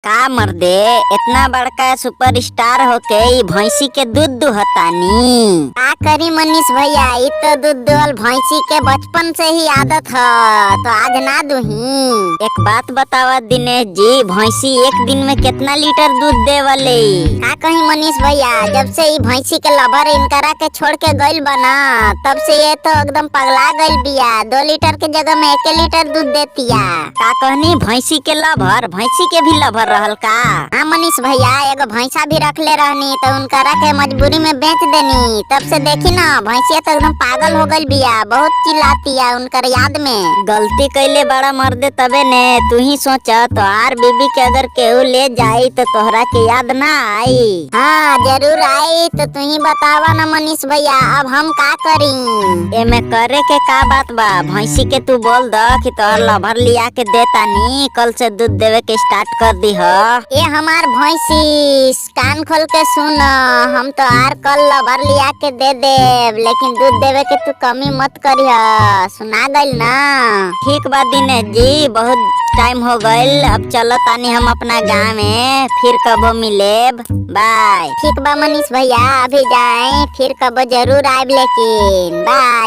का मर्दे इतना बड़का सुपरस्टार होके ई भैंसी के दूध दुहतानी। का करी मनीष भैया, इ तो दूध दुहल भैंसी के बचपन से ही आदत है, तो आज ना दुही। एक बात बतावा दिनेश जी, भैंसी एक दिन में कितना लीटर दूध देवले? का कही मनीष भैया, जब से ई भैंसी के लवर इनकरा के छोड़ के गइल बना, तब से ये तो एकदम पगला गइल बिया। 2 लीटर के जगह में 1 लीटर दूध देतिया। का कहनी भैंसी के लवर? भैंसी के भी लवर रहल का? हाँ मनीष भैया, एगो भैंसा भी रखले रहनी, तो उनकरा के मजबूरी में बेच देनी। तब से देखी ना, भैंसिया तो एकदम पागल हो गइल बिया, बहुत चिल्लातिया उनकर याद में। गलती कैले बड़ा मर्दे तबे ने। तू ही सोचा, तोहार बीबी के अगर केहू ले जाई तो तोहरा के याद ना आई? हाँ जरूर आई, तो तू ही बतावा ना मनीष भैया, अब हम का करी? एमे करे के का बात बा? भैंसी के तू बोल द कि तोहर लवर लिया के देतानी, कल से दूध देवे के स्टार्ट कर दी ह। ए हमार भैंसी, कान खोल के सुन, हम तो आर कल लवर लिया के दे देव, लेकिन दूध देवे के तू कमी मत करिह, सुना गइल ना? ठीक बा दिनेश जी, बहुत टाइम हो गइल, अब चलो तानी हम अपना गाँव में, फिर कबो मिलेब। बाय। ठीक बा मनीष भैया, अभी जाए, फिर कबो जरूर आएब, लेकिन बाय।